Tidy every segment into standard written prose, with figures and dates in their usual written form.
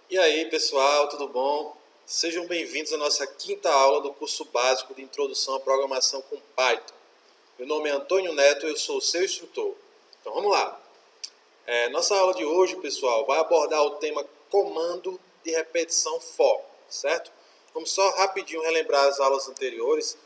E aí, pessoal, tudo bom? Sejam bem-vindos à nossa quinta aula do curso básico de Introdução à Programação com Python. Meu nome é Antônio Neto, eu sou o seu instrutor. Então vamos lá. Nossa aula de hoje, pessoal, vai abordar o tema comando de repetição for, certo? Vamos só rapidinho relembrar as aulas anteriores.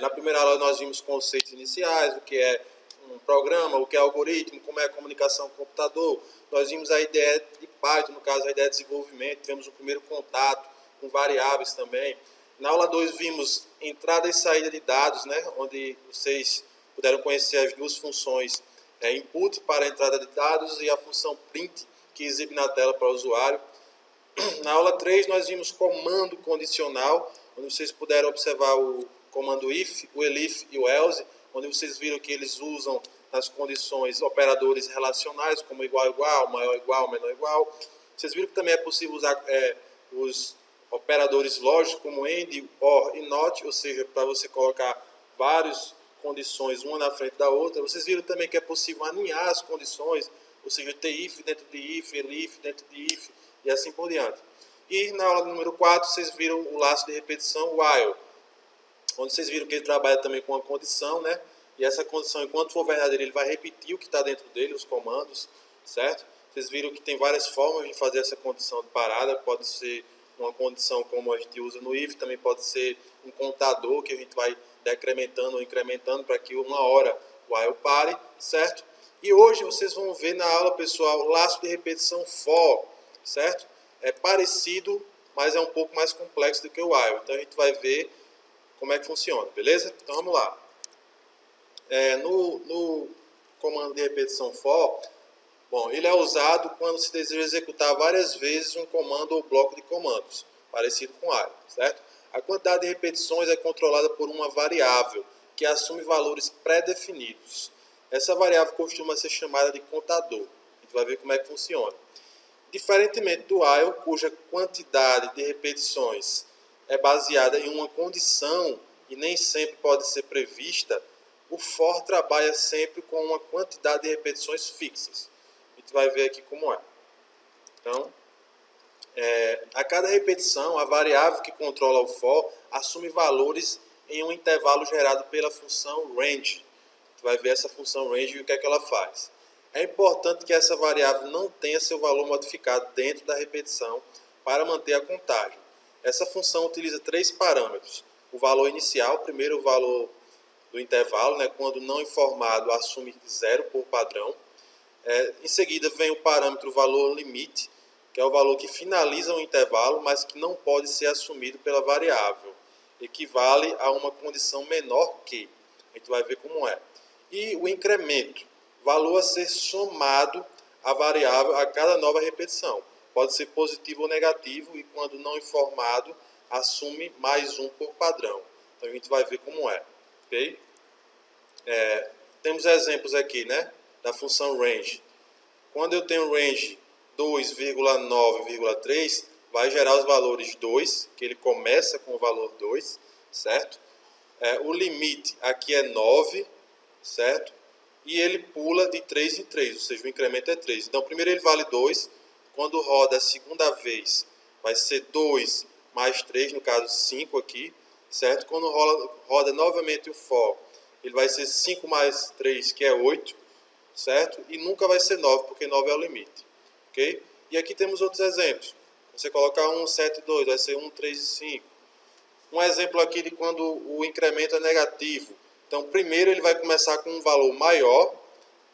Na primeira aula nós vimos conceitos iniciais, o que é um programa, o que é algoritmo, como é a comunicação com o computador. Nós vimos a ideia de Python, no caso a ideia de desenvolvimento, tivemos o primeiro contato com variáveis também. Na aula 2 vimos entrada e saída de dados, né, onde vocês puderam conhecer as duas funções input para a entrada de dados e a função print, que exibe na tela para o usuário. Na aula 3 nós vimos comando condicional, onde vocês puderam observar o comando if, o elif e o else, onde vocês viram que eles usam nas condições operadores relacionais, como igual igual, maior igual, menor igual. Vocês viram que também é possível usar os operadores lógicos, como AND, OR e NOT, ou seja, para você colocar várias condições uma na frente da outra. Vocês viram também que é possível alinhar as condições, ou seja, ter if dentro de if, elif dentro de if, e assim por diante. E na aula número 4, vocês viram o laço de repetição while, onde vocês viram que ele trabalha também com uma condição, né? E essa condição, enquanto for verdadeira, ele vai repetir o que está dentro dele, os comandos, certo? Vocês viram que tem várias formas de fazer essa condição de parada. Pode ser uma condição como a gente usa no if, também pode ser um contador que a gente vai decrementando ou incrementando para que uma hora o while pare, certo? E hoje vocês vão ver na aula, pessoal, o laço de repetição for, certo? É parecido, mas é um pouco mais complexo do que o while. Então a gente vai ver como é que funciona, beleza? Então vamos lá. No comando de repetição for, bom, ele é usado quando se deseja executar várias vezes um comando ou bloco de comandos, parecido com while, certo? A quantidade de repetições é controlada por uma variável que assume valores pré-definidos. Essa variável costuma ser chamada de contador. A gente vai ver como é que funciona. Diferentemente do while, cuja quantidade de repetições é baseada em uma condição e nem sempre pode ser prevista, o for trabalha sempre com uma quantidade de repetições fixas. A gente vai ver aqui como é. Então, a cada repetição, a variável que controla o for assume valores em um intervalo gerado pela função range. A gente vai ver essa função range e o que é que ela faz. É importante que essa variável não tenha seu valor modificado dentro da repetição para manter a contagem. Essa função utiliza três parâmetros. O valor inicial, primeiro o valor do intervalo, né, quando não informado, assume 0 por padrão. Em seguida vem o parâmetro valor limite, que é o valor que finaliza o intervalo, mas que não pode ser assumido pela variável. Equivale a uma condição menor que. A gente vai ver como é. E o incremento, valor a ser somado à variável a cada nova repetição. Pode ser positivo ou negativo, e quando não informado, assume mais um por padrão. Então a gente vai ver como é. Okay? Temos exemplos aqui, né, da função range. Quando eu tenho range 2,9,3, vai gerar os valores 2, que ele começa com o valor 2, certo? O limite aqui é 9, certo? E ele pula de 3 em 3, ou seja, o incremento é 3. Então, primeiro ele vale 2, quando roda a segunda vez, vai ser 2 mais 3, no caso 5 aqui, certo? Quando roda novamente o for, ele vai ser 5 mais 3, que é 8, certo? E nunca vai ser 9, porque 9 é o limite, ok? E aqui temos outros exemplos. Você colocar 1, 7, 2, vai ser 1, 3 e 5. Um exemplo aqui de quando o incremento é negativo. Então, primeiro ele vai começar com um valor maior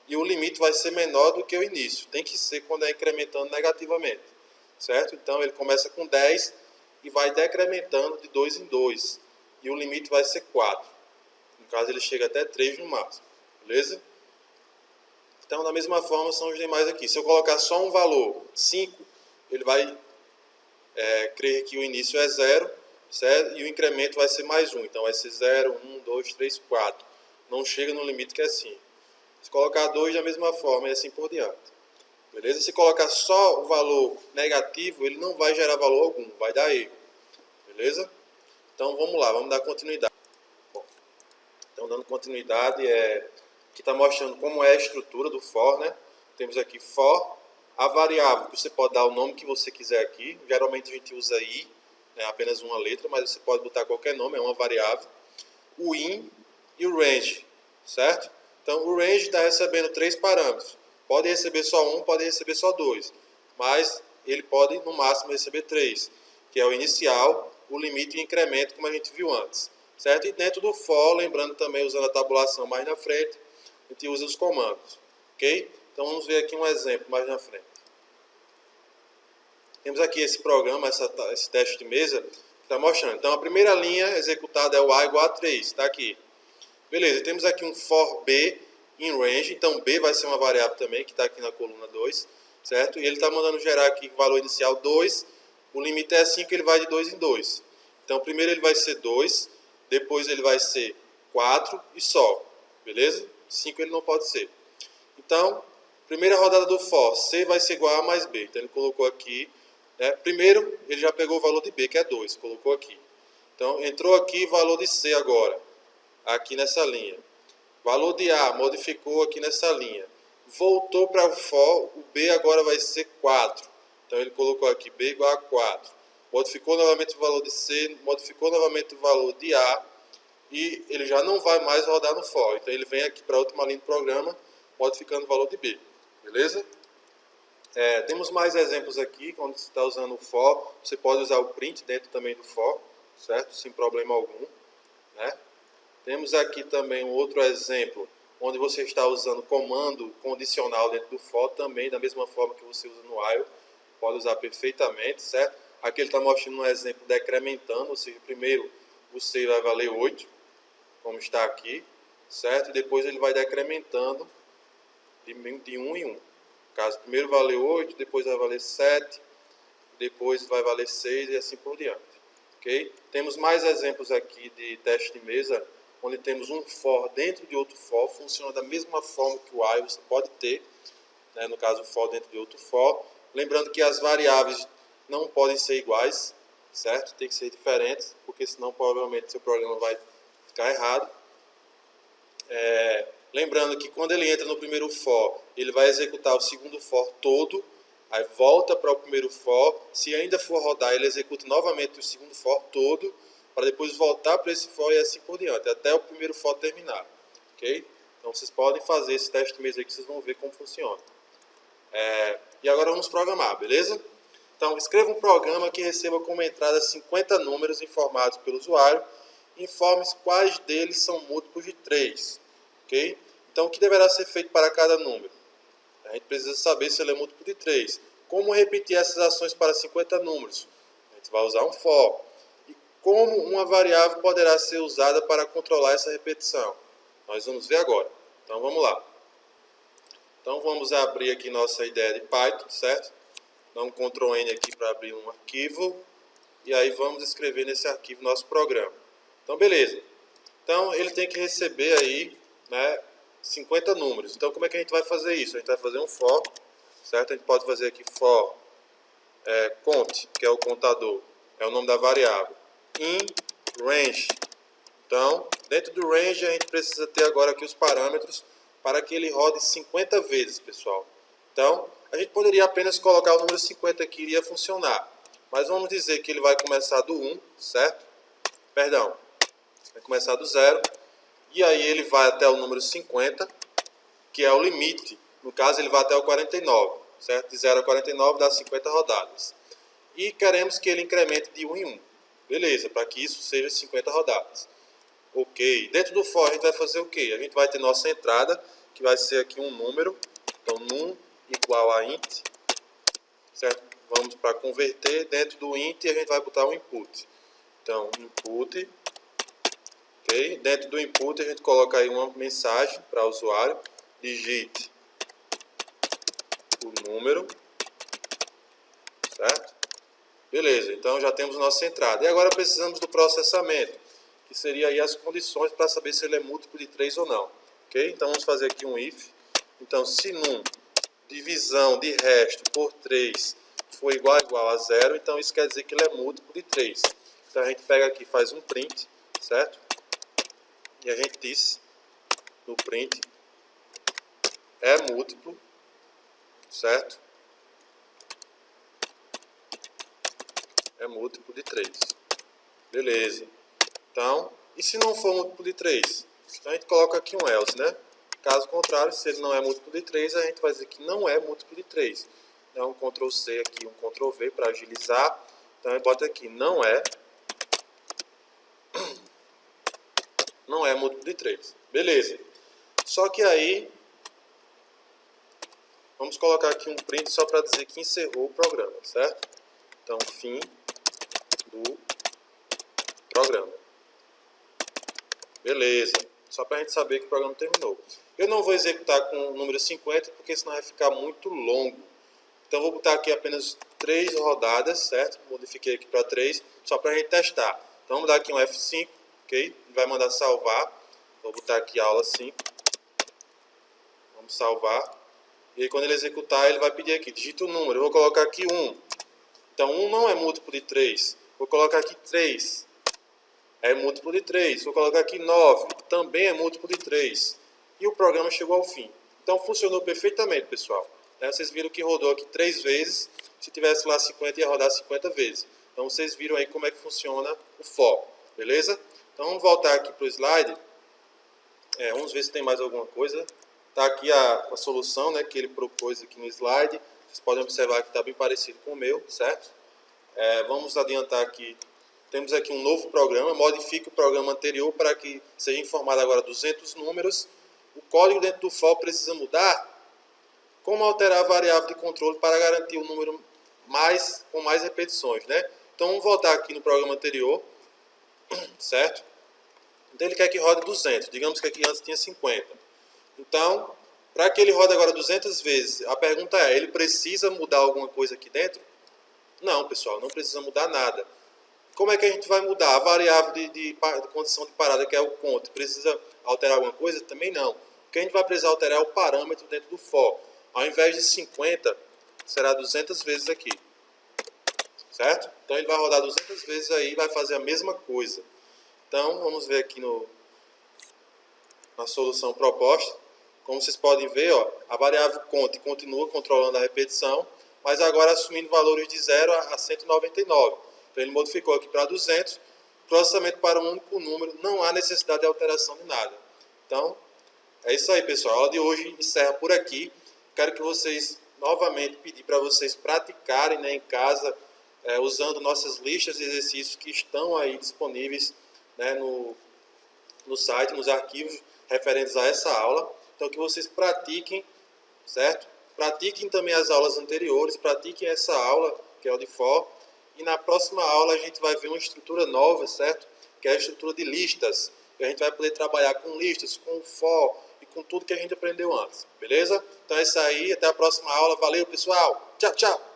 e o limite vai ser menor do que o início. Tem que ser quando é incrementando negativamente, certo? Então, ele começa com 10 e vai decrementando de 2 em 2. E o limite vai ser 4. No caso, ele chega até 3 no máximo, beleza? Então, da mesma forma, são os demais aqui. Se eu colocar só um valor, 5, ele vai crer que o início é 0, certo? E o incremento vai ser mais 1. Então, vai ser 0, 1, 2, 3, 4. Não chega no limite que é 5. Se colocar 2, da mesma forma, e assim por diante. Beleza? Se colocar só o valor negativo, ele não vai gerar valor algum, vai dar erro. Beleza? Então, vamos lá, vamos dar continuidade. Bom, então, dando continuidade, aqui está mostrando como é a estrutura do for, né? Temos aqui for, A variável, você pode dar o nome que você quiser aqui. Geralmente a gente usa i, né, apenas uma letra, mas você pode botar qualquer nome, é uma variável. O in e o range, certo? Então o range está recebendo 3 parâmetros. Pode receber só um, pode receber só 2, mas ele pode no máximo receber 3, que é o inicial, o limite e o incremento, como a gente viu antes, certo? E dentro do for, lembrando também, usando a tabulação mais na frente, a gente usa os comandos, ok? Então vamos ver aqui um exemplo mais na frente. Temos aqui esse programa, esse teste de mesa, que está mostrando. Então a primeira linha executada é o a igual a 3, está aqui. Beleza, temos aqui um for b in range, então b vai ser uma variável também, que está aqui na coluna 2, certo? E ele está mandando gerar aqui o valor inicial 2, o limite é 5, ele vai de 2 em 2. Então primeiro ele vai ser 2, depois ele vai ser 4 e só, beleza? 5 ele não pode ser. Então, primeira rodada do for, c vai ser igual a mais b, então ele colocou aqui, né? Primeiro ele já pegou o valor de b, que é 2, colocou aqui. Então entrou aqui o valor de c agora, aqui nessa linha. Valor de A modificou aqui nessa linha. Voltou para o for, o B agora vai ser 4. Então ele colocou aqui B igual a 4. Modificou novamente o valor de C, modificou novamente o valor de A e ele já não vai mais rodar no for. Então ele vem aqui para a última linha do programa, modificando o valor de B. Beleza? Temos mais exemplos aqui, quando você está usando o for, você pode usar o print dentro também do for, certo? Sem problema algum, né? Temos aqui também um outro exemplo, onde você está usando comando condicional dentro do for, também da mesma forma que você usa no while, pode usar perfeitamente, certo? Aqui ele está mostrando um exemplo decrementando, ou seja, primeiro o C vai valer 8, como está aqui, certo? E depois ele vai decrementando de 1 em 1. No caso, primeiro valeu 8, depois vai valer 7, depois vai valer 6 e assim por diante. Okay? Temos mais exemplos aqui de teste de mesa, onde temos um for dentro de outro for, funciona da mesma forma que o while, você pode ter, né, no caso o for dentro de outro for. Lembrando que as variáveis não podem ser iguais, certo? Tem que ser diferentes, porque senão provavelmente seu programa vai ficar errado. Lembrando que quando ele entra no primeiro for, ele vai executar o segundo for todo, aí volta para o primeiro for, se ainda for rodar, ele executa novamente o segundo for todo, para depois voltar para esse for e assim por diante, até o primeiro for terminar. Ok? Então vocês podem fazer esse teste mesmo aí que vocês vão ver como funciona. E agora vamos programar, beleza? Então escreva um programa que receba como entrada 50 números informados pelo usuário, e informe quais deles são múltiplos de 3. Ok? Então o que deverá ser feito para cada número? A gente precisa saber se ele é múltiplo de 3. Como repetir essas ações para 50 números? A gente vai usar um for. E como uma variável poderá ser usada para controlar essa repetição? Nós vamos ver agora. Então vamos lá. Então vamos abrir aqui nossa ideia de Python, certo? Dá um Ctrl N aqui para abrir um arquivo. E aí vamos escrever nesse arquivo nosso programa. Então beleza. Então ele tem que receber aí, né, 50 números. Então como é que a gente vai fazer isso? A gente vai fazer um for, certo? A gente pode fazer aqui for count, que é o contador, é o nome da variável, in range. Então dentro do range a gente precisa ter agora aqui os parâmetros para que ele rode 50 vezes, pessoal. Então a gente poderia apenas colocar o número 50 aqui e iria funcionar. Mas vamos dizer que ele vai começar do 1, certo? Perdão, vai começar do 0. E aí ele vai até o número 50, que é o limite. No caso, ele vai até o 49, certo? De 0 a 49 dá 50 rodadas. E queremos que ele incremente de 1 em 1. Beleza, para que isso seja 50 rodadas. Ok. Dentro do for, a gente vai fazer o quê? A gente vai ter nossa entrada, que vai ser aqui um número. Então, num igual a int, certo? Vamos para converter. Dentro do int, a gente vai botar um input. Então, input. Okay. Dentro do input a gente coloca aí uma mensagem para o usuário, digite o número, certo? Beleza, então já temos nossa entrada. E agora precisamos do processamento, que seria aí as condições para saber se ele é múltiplo de 3 ou não. Okay? Então vamos fazer aqui um if. Então se num divisão de resto por 3 for igual a 0, então isso quer dizer que ele é múltiplo de 3. Então a gente pega aqui e faz um print, certo? E a gente diz no print é múltiplo, certo? é múltiplo de 3. Beleza. Então, e se não for múltiplo de 3? Então a gente coloca aqui um else, né? Caso contrário, se ele não é múltiplo de 3, a gente vai dizer que não é múltiplo de 3. Então, um Ctrl C aqui, um Ctrl V para agilizar. Então, eu boto aqui, não é múltiplo de 3. Beleza. Só que aí, vamos colocar aqui um print só para dizer que encerrou o programa, certo? Então, fim do programa. Beleza. Só para a gente saber que o programa terminou. Eu não vou executar com o número 50, porque senão vai ficar muito longo. Então, vou botar aqui apenas 3 rodadas, certo? Modifiquei aqui para 3, só para a gente testar. Então, vamos dar aqui um F5, ok? Ele vai mandar salvar. Vou botar aqui aula 5. Vamos salvar. E aí, quando ele executar, ele vai pedir aqui, digita o número. Eu vou colocar aqui 1. Então, 1 não é múltiplo de 3. Vou colocar aqui 3. É múltiplo de 3. Vou colocar aqui 9. Também é múltiplo de 3. E o programa chegou ao fim. Então, funcionou perfeitamente, pessoal. Vocês viram que rodou aqui 3 vezes. Se tivesse lá 50, ia rodar 50 vezes. Então, vocês viram aí como é que funciona o for. Beleza? Então, vamos voltar aqui para o slide. Vamos ver se tem mais alguma coisa. Está aqui a solução, né, que ele propôs aqui no slide. Vocês podem observar que está bem parecido com o meu, certo? Vamos adiantar aqui. Temos aqui um novo programa. Modifique o programa anterior para que seja informado agora 200 números. O código dentro do for precisa mudar. Como alterar a variável de controle para garantir o número com mais repetições, né? Então, vamos voltar aqui no programa anterior, certo? Então, ele quer que rode 200. Digamos que aqui antes tinha 50. Então, para que ele rode agora 200 vezes, a pergunta é, ele precisa mudar alguma coisa aqui dentro? Não, pessoal, não precisa mudar nada. Como é que a gente vai mudar? A variável de condição de parada, que é o count, precisa alterar alguma coisa? Também não. O que a gente vai precisar alterar é o parâmetro dentro do for. Ao invés de 50, será 200 vezes aqui. Certo? Então ele vai rodar 200 vezes aí e vai fazer a mesma coisa. Então vamos ver aqui na solução proposta. Como vocês podem ver, ó, a variável count continua controlando a repetição, mas agora assumindo valores de 0 a 199. Então ele modificou aqui para 200. Processamento para um único número, não há necessidade de alteração de nada. Então, é isso aí, pessoal. A aula de hoje encerra por aqui. Quero que vocês, novamente, pedir para vocês praticarem, né, em casa, usando nossas listas de exercícios que estão aí disponíveis, né, no site, nos arquivos referentes a essa aula. Então, que vocês pratiquem, certo? Pratiquem também as aulas anteriores, pratiquem essa aula, que é o de for. E na próxima aula a gente vai ver uma estrutura nova, certo? Que é a estrutura de listas. E a gente vai poder trabalhar com listas, com for e com tudo que a gente aprendeu antes. Beleza? Então é isso aí. Até a próxima aula. Valeu, pessoal. Tchau, tchau.